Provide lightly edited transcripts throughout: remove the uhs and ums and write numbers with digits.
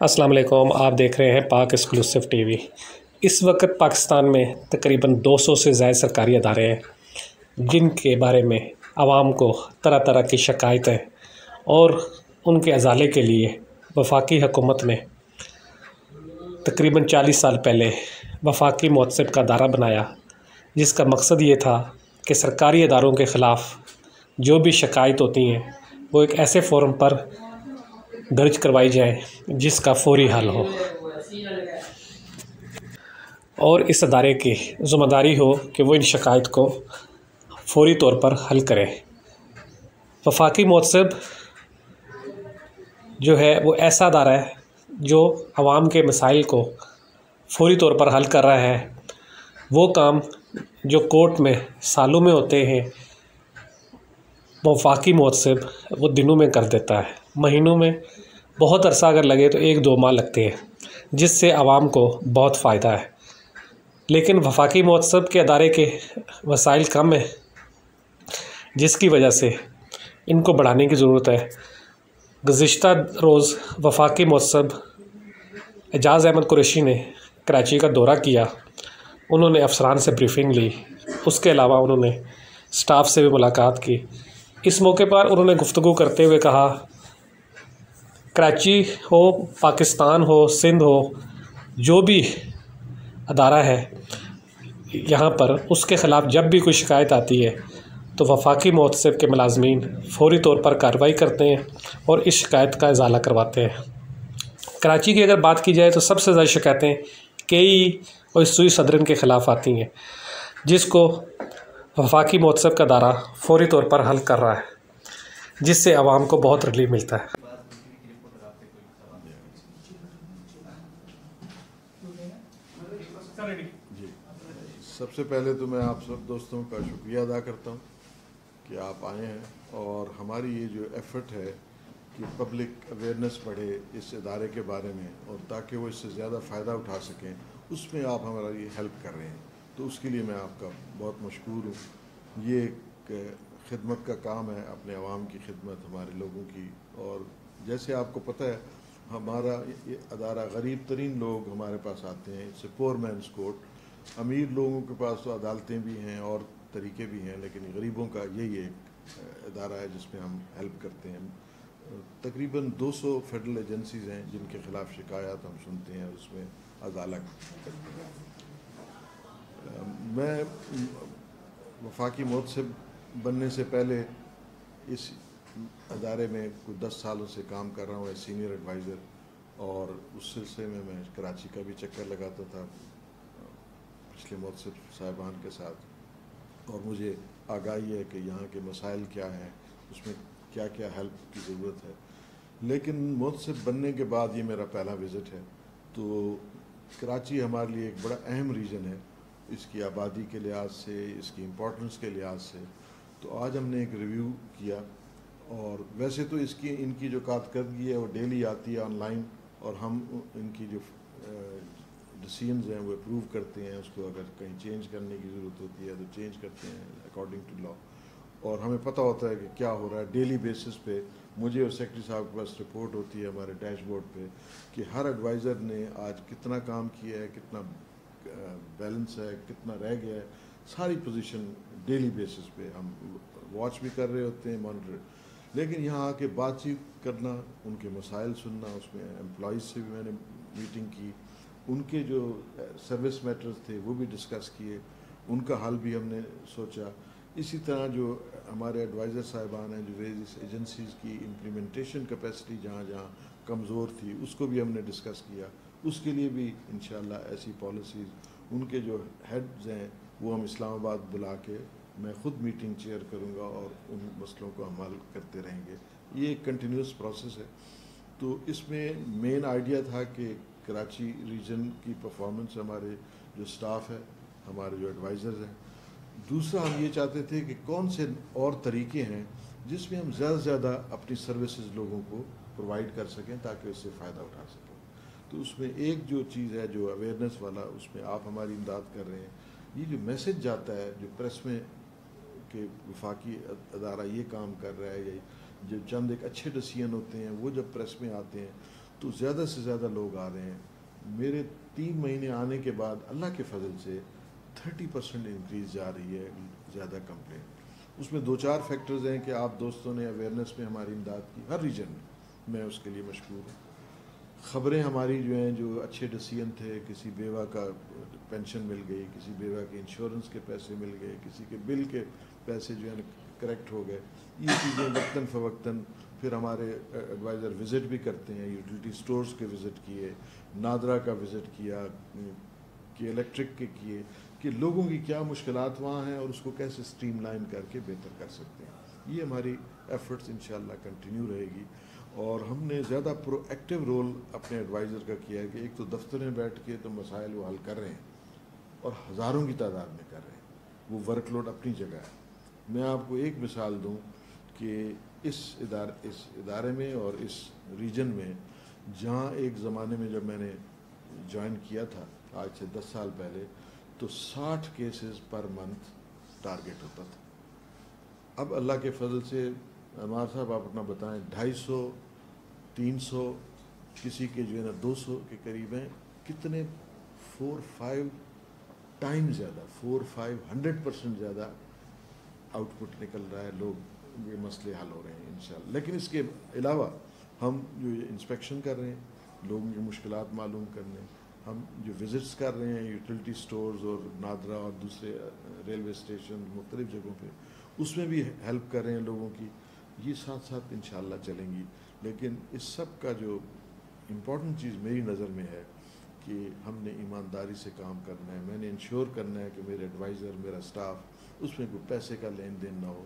السلام علیکم، آپ دیکھ رہے ہیں پاک ایکسکلوسیو ٹی وی۔ اس وقت پاکستان میں تقریباً 200 سے زائد سرکاری ادارے ہیں جن کے بارے میں عوام کو طرح طرح کی شکایتیں اور ان کے ازالے کے لیے وفاقی حکومت نے تقریباً 40 سال پہلے وفاقی مہذب کا دارہ بنایا، جس کا مقصد یہ تھا کہ سرکاری اداروں کے خلاف جو بھی شکایت ہوتی ہیں وہ ایک ایسے فورم پر درج کروائی جائے جس کا فوری حل ہو اور اس ادارے کی ذمہ داری ہو کہ وہ ان شکایت کو فوری طور پر حل کرے۔ وفاقی مہذب جو ہے وہ ایسا ادارہ ہے جو عوام کے مسائل کو فوری طور پر حل کر رہا ہے۔ وہ کام جو کورٹ میں سالوں میں ہوتے ہیں وفاقی مہذب وہ دنوں میں کر دیتا ہے، مہینوں میں، بہت عرصہ اگر لگے تو 1-2 ماہ لگتے ہیں، جس سے عوام کو بہت فائدہ ہے۔ لیکن وفاقی مہذب کے ادارے کے وسائل کم ہیں، جس کی وجہ سے ان کو بڑھانے کی ضرورت ہے۔ گزشتہ روز وفاقی مہذب اعجاز احمد قریشی نے کراچی کا دورہ کیا، انہوں نے افسران سے بریفنگ لی، اس کے علاوہ انہوں نے سٹاف سے بھی ملاقات کی۔ اس موقع پر انہوں نے گفتگو کرتے ہوئے کہا، کراچی ہو، پاکستان ہو، سندھ ہو، جو بھی ادارہ ہے یہاں پر، اس کے خلاف جب بھی کوئی شکایت آتی ہے تو وفاقی مہذب کے ملازمین فوری طور پر کارروائی کرتے ہیں اور اس شکایت کا ازالہ کرواتے ہیں۔ کراچی کی اگر بات کی جائے تو سب سے زیادہ شکایتیں کئی اور سوئی صدرن کے خلاف آتی ہیں، جس کو وفاقی مہذب کا ادارہ فوری طور پر حل کر رہا ہے، جس سے عوام کو بہت ریلیف ملتا ہے۔ جی، سب سے پہلے تو میں آپ سب دوستوں کا شکریہ ادا کرتا ہوں کہ آپ آئے ہیں، اور ہماری یہ جو ایفرٹ ہے کہ پبلک اویئرنیس بڑھے اس ادارے کے بارے میں، اور تاکہ وہ اس سے زیادہ فائدہ اٹھا سکیں، اس میں آپ ہماری ہیلپ کر رہے ہیں، تو اس کے لیے میں آپ کا بہت مشکور ہوں۔ یہ ایک خدمت کا کام ہے، اپنے عوام کی خدمت، ہمارے لوگوں کی، اور جیسے آپ کو پتہ ہے ہمارا یہ ادارہ غریب ترین لوگ ہمارے پاس آتے ہیں، اٹس اے پور مینس کورٹ۔ امیر لوگوں کے پاس تو عدالتیں بھی ہیں اور طریقے بھی ہیں، لیکن غریبوں کا یہی ایک ادارہ ہے جس میں ہم ہیلپ کرتے ہیں۔ تقریباً 200 فیڈرل ایجنسیز ہیں جن کے خلاف شکایات ہم سنتے ہیں اور اس میں ازالہ کرتے ہیں۔ میں وفاقی مہذب بننے سے پہلے اس ادارے میں کچھ 10 سالوں سے کام کر رہا ہوں ایز سینئر ایڈوائزر، اور اس سلسلے میں کراچی کا بھی چکر لگاتا تھا پچھلے مہذب صاحبان کے ساتھ، اور مجھے آگاہی ہے کہ یہاں کے مسائل کیا ہیں، اس میں کیا کیا ہیلپ کی ضرورت ہے۔ لیکن مہذب بننے کے بعد یہ میرا پہلا وزٹ ہے، تو کراچی ہمارے لیے ایک بڑا اہم ریجن ہے، اس کی آبادی کے لحاظ سے، اس کی امپورٹنس کے لحاظ سے۔ تو آج ہم نے ایک ریویو کیا، اور ویسے تو ان کی جو کارکردگی ہے وہ ڈیلی آتی ہے آن لائن، اور ہم ان کی جو ڈیسیژنز ہیں وہ اپروو کرتے ہیں، اس کو اگر کہیں چینج کرنے کی ضرورت ہوتی ہے تو چینج کرتے ہیں اکارڈنگ ٹو لا، اور ہمیں پتہ ہوتا ہے کہ کیا ہو رہا ہے ڈیلی بیسس پہ۔ مجھے اور سیکرٹری صاحب کے پاس رپورٹ ہوتی ہے ہمارے ڈیش بورڈ پہ کہ ہر ایڈوائزر نے آج کتنا کام کیا ہے، کتنا بیلنس ہے، کتنا رہ گیا ہے، ساری پوزیشن ڈیلی بیسس پہ ہم واچ بھی کر رہے ہوتے ہیں، مانیٹر۔ لیکن یہاں آ کے بات چیت کرنا، ان کے مسائل سننا، اس میں امپلائیز سے بھی میں نے میٹنگ کی، ان کے جو سروس میٹرز تھے وہ بھی ڈسکس کیے، ان کا حل بھی ہم نے سوچا۔ اسی طرح جو ہمارے ایڈوائزر صاحبان ہیں، جو ویریس ایجنسیز کی امپلیمنٹیشن کیپیسٹی جہاں جہاں کمزور تھی، اس کو بھی ہم نے ڈسکس کیا۔ اس کے لیے بھی انشاءاللہ ایسی پالیسیز، ان کے جو ہیڈز ہیں وہ ہم اسلام آباد بلا کے میں خود میٹنگ چیئر کروں گا، اور ان مسئلوں کو ہم حل کرتے رہیں گے۔ یہ ایک کنٹینیوس پروسیس ہے۔ تو اس میں مین آئیڈیا تھا کہ کراچی ریجن کی پرفارمنس، ہمارے جو سٹاف ہے، ہمارے جو ایڈوائزرز ہیں، دوسرا ہم یہ چاہتے تھے کہ کون سے اور طریقے ہیں جس میں ہم زیادہ سے زیادہ اپنی سروسز لوگوں کو پرووائڈ کر سکیں تاکہ اس سے فائدہ اٹھا سکیں۔ تو اس میں ایک جو چیز ہے جو اویئرنیس والا، اس میں آپ ہماری امداد کر رہے ہیں۔ یہ جو میسج جاتا ہے جو پریس میں کہ وفاقی ادارہ یہ کام کر رہا ہے، یا جو چند ایک اچھے ڈیسیژن ہوتے ہیں وہ جب پریس میں آتے ہیں تو زیادہ سے زیادہ لوگ آ رہے ہیں۔ میرے 3 مہینے آنے کے بعد اللہ کے فضل سے 30% انکریز جا رہی ہے زیادہ کمپلین۔ اس میں 2-4 فیکٹرز ہیں کہ آپ دوستوں نے اویئرنیس میں ہماری امداد کی ہر ریجن میں اس کے لیے مشکور ہوں۔ خبریں ہماری جو ہیں جو اچھے ڈسیزن تھے، کسی بیوہ کا پینشن مل گئی، کسی بیوہ کے انشورنس کے پیسے مل گئے، کسی کے بل کے پیسے جو ہیں کریکٹ ہو گئے، یہ چیزیں وقتاً فوقتاً پھر ہمارے ایڈوائزر وزٹ بھی کرتے ہیں، یوٹیلیٹی سٹورز کے وزٹ کیے، نادرا کا وزٹ کیا، کہ الیکٹرک کے کیے، کہ لوگوں کی کیا مشکلات وہاں ہیں اور اس کو کیسے سٹریم لائن کر کے بہتر کر سکتے ہیں۔ یہ ہماری ایفرٹس انشاءاللہ کنٹینیو رہے گی، اور ہم نے زیادہ پرو ایکٹیو رول اپنے ایڈوائزر کا کیا ہے کہ ایک تو دفتر میں بیٹھ کے تو مسائل وہ حل کر رہے ہیں اور ہزاروں کی تعداد میں کر رہے ہیں، وہ ورک لوڈ اپنی جگہ ہے۔ میں آپ کو ایک مثال دوں کہ اس ادارے میں اور اس ریجن میں، جہاں ایک زمانے میں جب میں نے جوائن کیا تھا آج سے 10 سال پہلے، تو 60 کیسز پر منتھ ٹارگٹ ہوتا تھا۔ اب اللہ کے فضل سے انوار صاحب آپ اپنا بتائیں، 250 300 کسی کے جو ہے نا 200 کے قریب ہیں، کتنے 4-5 ٹائم زیادہ، 4-500% زیادہ آؤٹ پٹ نکل رہا ہے، لوگ یہ مسئلے حل ہو رہے ہیں انشاءاللہ۔ لیکن اس کے علاوہ ہم جو انسپیکشن کر رہے ہیں، لوگوں کی مشکلات معلوم کرنے، ہم جو وزٹس کر رہے ہیں یوٹیلیٹی سٹورز اور نادرا اور دوسرے ریلوے اسٹیشن مختلف جگہوں پہ، اس میں بھی ہیلپ کر رہے ہیں لوگوں کی، یہ ساتھ ساتھ انشاءاللہ چلیں گی۔ لیکن اس سب کا جو امپورٹنٹ چیز میری نظر میں ہے کہ ہم نے ایمانداری سے کام کرنا ہے، میں نے انشور کرنا ہے کہ میرے ایڈوائزر، میرا سٹاف، اس میں کوئی پیسے کا لین دین نہ ہو،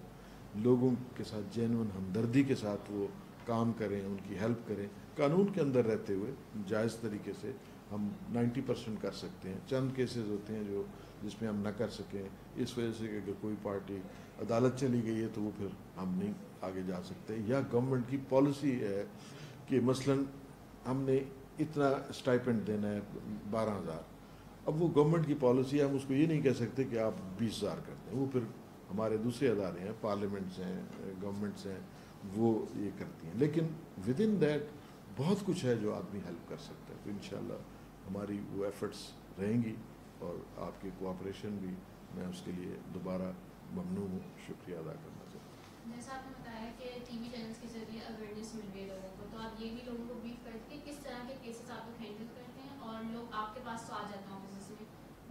لوگوں کے ساتھ جینون ہمدردی کے ساتھ وہ کام کریں، ان کی ہیلپ کریں، قانون کے اندر رہتے ہوئے جائز طریقے سے۔ ہم 90% کر سکتے ہیں، چند کیسز ہوتے ہیں جس میں ہم نہ کر سکیں، اس وجہ سے کہ اگر کوئی پارٹی عدالت چلی گئی ہے تو وہ پھر ہم نہیں آگے جا سکتے، یا گورنمنٹ کی پالیسی ہے کہ مثلاً ہم نے اتنا اسٹائپنڈ دینا ہے 12,000، اب وہ گورنمنٹ کی پالیسی ہے، ہم اس کو یہ نہیں کہہ سکتے کہ آپ 20,000 کر دیں، وہ پھر ہمارے دوسرے ادارے ہیں، پارلیمنٹس ہیں، گورنمنٹس ہیں، وہ یہ کرتی ہیں۔ لیکن ود ان دیٹ بہت کچھ ہے جو آدمی ہیلپ کر سکتا ہے، تو انشاءاللہ ہماری وہ ایفرٹس رہیں گی، اور آپ کی کوآپریشن بھی میں اس کے لیے دوبارہ ممنون ہوں، شکریہ ادا کرنا چاہتا ہوں۔ جیسا آپ نے بتایا کہ ٹی وی چینلس کے ذریعے اویئرنیس مل گئی لوگوں کو، تو آپ یہ بھی لوگوں کو بریف کرتے ہیں کس طرح کے کیسز آپ لوگ ہینڈل کرتے ہیں، اور لوگ آپ کے پاس تو آ جاتے ہیں آفیسز میں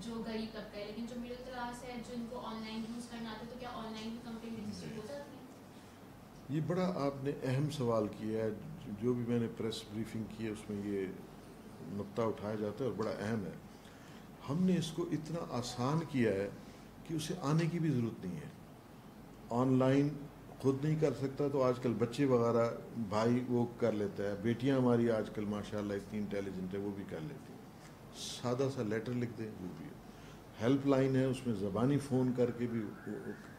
جو غریب طبقہ ہے، لیکن جو مڈل کلاس ہے، جن کو آن لائن یوز کرنا آتا ہے، تو کیا آن لائن بھی کمپلین رجسٹر ہو جاتی ہے؟ یہ بڑا آپ نے اہم سوال کیا ہے، جو بھی میں نے پریس بریفنگ کی ہے اس میں یہ نقطہ اٹھایا جاتا ہے اور بڑا اہم ہے۔ ہم نے اس کو اتنا آسان کیا ہے کہ اسے آنے کی بھی ضرورت نہیں ہے۔ آن لائن خود نہیں کر سکتا تو آج کل بچے وغیرہ، بھائی وہ کر لیتا ہے، بیٹیاں ہماری آج کل ماشاءاللہ اتنی انٹیلیجنٹ ہے، وہ بھی کر لیتی ہیں، سادہ سا لیٹر لکھ دیں وہ بھی ہے، ہیلپ لائن ہے، اس میں زبانی فون کر کے بھی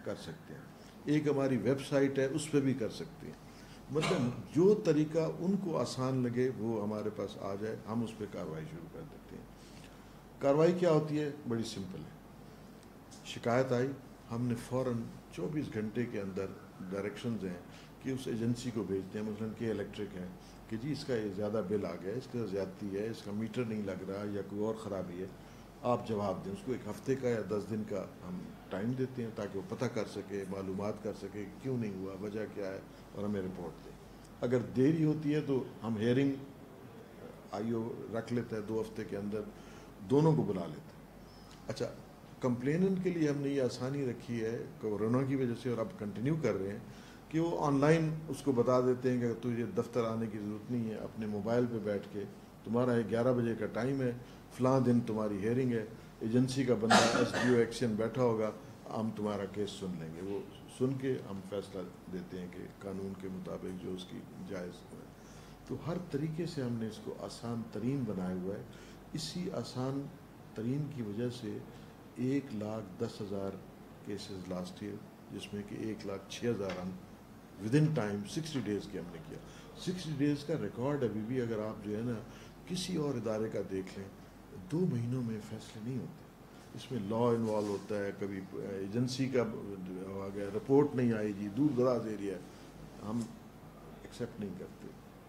کر سکتے ہیں، ایک ہماری ویب سائٹ ہے اس پہ بھی کر سکتے ہیں۔ مطلب جو طریقہ ان کو آسان لگے وہ ہمارے پاس آ جائے، ہم اس پہ کارروائی شروع کر دیتے ہیں۔ کارروائی کیا ہوتی ہے؟ بڑی سمپل ہے، شکایت آئی، ہم نے فوراً 24 گھنٹے کے اندر ڈائریکشنز ہیں کہ اس ایجنسی کو بھیجتے ہیں، مثلاً کہ الیکٹرک ہے، کہ جی اس کا یہ زیادہ بل آ گیا ہے، اس کا زیادتی ہے، اس کا میٹر نہیں لگ رہا، یا کوئی اور خرابی ہے، آپ جواب دیں۔ اس کو 1 ہفتے کا یا 10 دن کا ہم ٹائم دیتے ہیں تاکہ وہ پتہ کر سکے، معلومات کر سکے کہ کیوں نہیں ہوا، وجہ کیا ہے، اور ہمیں رپورٹ دیں۔ اگر دیری ہوتی ہے تو ہم ہیئرنگ آئیو رکھ لیتے ہیں 2 ہفتے کے اندر، دونوں کو بلا لیتے ہیں۔ اچھا، کمپلیننٹ کے لیے ہم نے یہ آسانی رکھی ہے کورونا کی وجہ سے، اور اب کنٹینیو کر رہے ہیں کہ وہ آن لائن اس کو بتا دیتے ہیں کہ تجھے دفتر آنے کی ضرورت نہیں ہے، اپنے موبائل پہ بیٹھ کے تمہارا 11 بجے کا ٹائم ہے، فلاں دن تمہاری ہیئرنگ ہے، ایجنسی کا بندہ ایس ڈی او ایکشن بیٹھا ہوگا، ہم تمہارا کیس سن لیں گے، وہ سن کے ہم فیصلہ دیتے ہیں کہ قانون کے مطابق جو اس کی جائز ہے۔ تو ہر طریقے سے ہم نے اس کو آسان ترین بنایا ہوا ہے۔ اسی آسان ترین کی وجہ سے 1,10,000 کیسز لاسٹ ایئر، جس میں کہ 1,06,000 ہم ود ان ٹائم 60 ڈیز کے ہم نے کیا۔ 60 ڈیز کا ریکارڈ ابھی بھی اگر آپ جو ہے نا کسی اور ادارے کا دیکھ لیں، 2 مہینوں میں فیصلے نہیں ہوتے، اس میں لا انوالو ہوتا ہے، کبھی ایجنسی کا آ گیا، رپورٹ نہیں آئی، جی دور دراز ایریا ہے، ہم ایکسیپٹ نہیں کرتے۔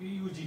PUG,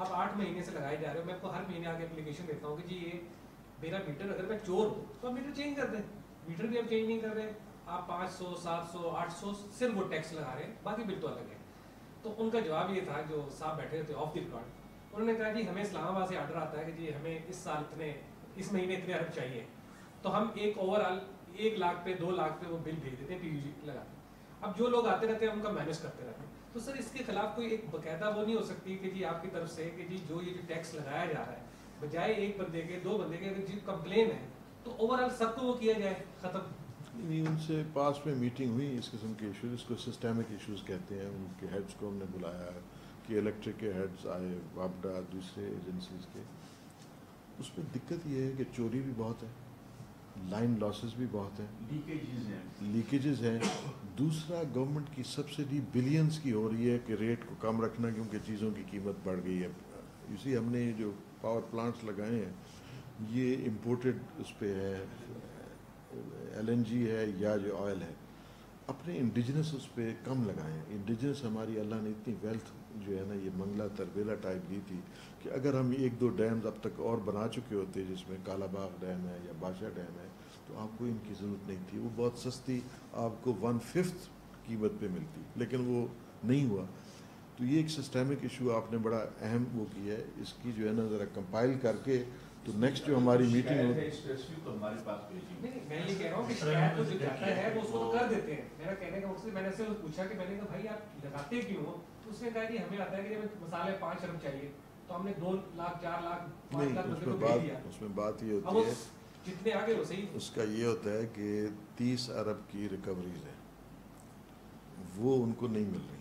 آپ 8 مہینے سے لگائے جا رہے ہو, میں آپ کو ہر مہینے آگے اپلیکیشن دیتا ہوں کہ جی یہ میرا میٹر, اگر میں چور ہوں تو آپ میٹر چینج کر دیں. میٹر بھی آپ چینج نہیں کر رہے, آپ 500 700 800 صرف وہ ٹیکس لگا رہے ہیں, باقی بل تو الگ ہے. تو ان کا جواب یہ تھا, جو صاحب بیٹھے تھے آف دی ریکارڈ, انہوں نے کہا جی ہمیں اسلام آباد سے آرڈر آتا ہے کہ جی ہمیں اس سال اتنے, اس مہینے اتنے ارب چاہیے, تو ہم ایک اوور آل 1 لاکھ پہ 2 لاکھ پہ وہ بل بھیج دیتے ہیں پی یو جی لگا کے. اب جو لوگ آتے رہتے ہیں ان کا مینیج کرتے رہتے ہیں. تو سر اس کے خلاف کوئی ایک باقاعدہ وہ نہیں ہو سکتی کہ جی آپ کی طرف سے کہ جی جو یہ جو ٹیکس لگایا جا رہا ہے, بجائے ایک بندے کے 2 بندے کے, اگر جی کمپلین ہے تو اوور آل سب کو وہ کیا جائے ختم. نہیں, ان سے پاس میں میٹنگ ہوئی اس قسم کے ایشوز, اس کو سسٹمک ایشوز کہتے ہیں. ان کے ہیڈز کو ہم نے بلایا ہے کہ الیکٹرک کے ہیڈز آئے, وابڈا, دوسرے ایجنسیز کے. اس میں دقت یہ ہے کہ چوری بھی بہت ہے, لائن لاسز بھی بہت ہیں, لیکیجز ہیں. دوسرا, گورنمنٹ کی سبسڈی بلینز کی ہو رہی ہے کہ ریٹ کو کم رکھنا کیونکہ چیزوں کی قیمت بڑھ گئی ہے. اسی ہم نے جو پاور پلانٹس لگائے ہیں یہ امپورٹڈ اس پہ ہے, ایل این جی ہے یا جو آئل ہے. اپنے انڈیجنس اس پہ کم لگائیں. انڈیجنس ہماری اللہ نے اتنی ویلتھ جو ہے نا یہ منگلا تربیلا ٹائپ دی تھی کہ اگر ہم 1-2 ڈیمز اب تک اور بنا چکے ہوتے, جس میں کالا باغ ڈیم ہے یا بادشاہ ڈیم ہے, تو آپ کو ان کی ضرورت نہیں تھی. وہ بہت سستی آپ کو 1/5 قیمت پہ ملتی, لیکن وہ نہیں ہوا. تو یہ ایک سسٹمک ایشو آپ نے بڑا اہم وہ کیا ہے. اس کی جو ہے نا ذرا کمپائل کر کے تو نیکسٹ جو ہماری میٹنگ ہوگی. نہیں, میں یہ کہہ رہا ہوں کہ شکایت تو جو جاتا ہے وہ اس کو کر دیتے ہیں. میرا کہنے کا مقصد, میں نے سے پوچھا کہ میں نے کہا بھائی آپ لگاتے کیوں ہو, تو اس نے کہا کہ ہمیں آتا ہے کہ جب مسالے 5 ارب چاہیے تو ہم نے 2 لاکھ 4 لاکھ 5 لاکھ بندے کو بھیج دیا. اس میں بات یہ ہوتی ہے, جتنے آگے وہ صحیح. اس کا یہ ہوتا ہے کہ 30 ارب کی ریکوریز ہے, وہ ان کو نہیں مل رہی.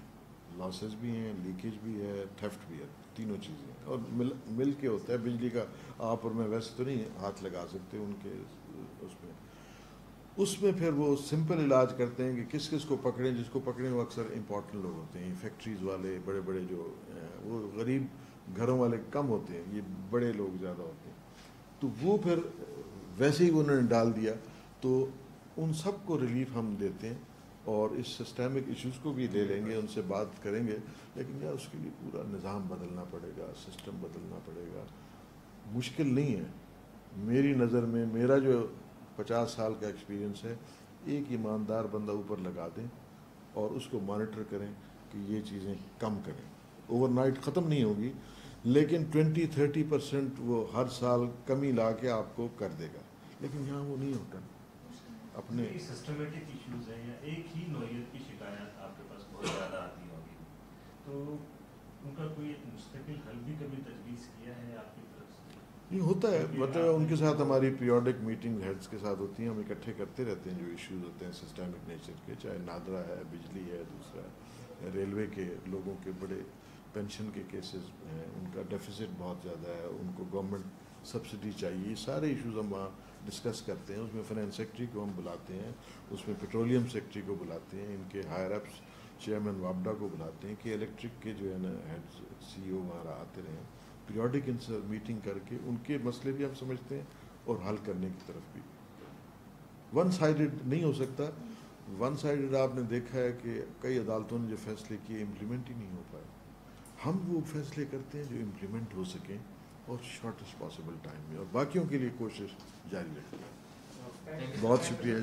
لاسز بھی ہیں, لیکیج بھی ہے, تھیفٹ بھی ہے, تینوں چیزیں. اور مل کے ہوتا ہے بجلی کا. آپ اور میں ویسے تو نہیں ہاتھ لگا سکتے ان کے اس میں پھر وہ سمپل علاج کرتے ہیں کہ کس کس کو پکڑیں. جس کو پکڑیں وہ اکثر امپورٹنٹ لوگ ہوتے ہیں, فیکٹریز والے, بڑے بڑے جو وہ غریب گھروں والے کم ہوتے ہیں, یہ بڑے لوگ زیادہ ہوتے ہیں. تو وہ پھر ویسے ہی انہوں نے ڈال دیا, تو ان سب کو ریلیف ہم دیتے ہیں. اور اس سسٹمک ایشوز کو بھی لے لیں گے, ان سے بات کریں گے. لیکن یار اس کے لیے پورا نظام بدلنا پڑے گا, سسٹم بدلنا پڑے گا. مشکل نہیں ہے میری نظر میں. میرا جو 50 سال کا ایکسپیرینس ہے, ایک ایماندار بندہ اوپر لگا دیں اور اس کو مانیٹر کریں کہ یہ چیزیں کم کریں. اوور نائٹ ختم نہیں ہوگی, لیکن 20-30% وہ ہر سال کمی لا کے آپ کو کر دے گا. لیکن یہاں وہ نہیں ہوتا. اپنے سسٹمیٹک ایشوز ہیں یا ایک ہی نوعیت کی شکایات آپ کے پاس بہت زیادہ آتی ہوگی, تو ان کا کوئی مستقل حل بھی کبھی تجویز کیا ہے آپ کی طرف سے؟ نہیں ہوتا ہے, مطلب ان کے ساتھ ہماری پیریوڈک میٹنگ ہیڈز کے ساتھ ہوتی ہیں. ہم اکٹھے کرتے رہتے ہیں جو ایشوز ہوتے ہیں سسٹمک نیچر کے, چاہے نادرا ہے, بجلی ہے, دوسرا ریلوے کے لوگوں کے بڑے پینشن کے کیسز ہیں, ان کا ڈیفیسٹ بہت زیادہ ہے, ان کو گورنمنٹ سبسڈی چاہیے. سارے ایشوز ہم وہاں ڈسکس کرتے ہیں. اس میں فائنانس سیکٹری کو ہم بلاتے ہیں, اس میں پیٹرولیم سیکٹری کو بلاتے ہیں, ان کے ہائر اپس چیئرمین وابڈا کو بلاتے ہیں کہ الیکٹرک کے جو ہے نا ہیڈ سی او وہاں آتے رہیں. پیریوڈک ان سے میٹنگ کر کے ان کے مسئلے بھی ہم سمجھتے ہیں اور حل کرنے کی طرف بھی. ون سائیڈڈ نہیں ہو سکتا. ون سائیڈڈ آپ نے دیکھا ہے کہ کئی عدالتوں نے جو فیصلے کیے امپلیمنٹ ہی نہیں ہو پائے. ہم وہ فیصلے کرتے ہیں جو امپلیمنٹ ہو سکیں اور شارٹیسٹ پاسبل ٹائم میں, اور باقیوں کے لیے کوشش جاری رکھتے ہیں. بہت شکریہ جی.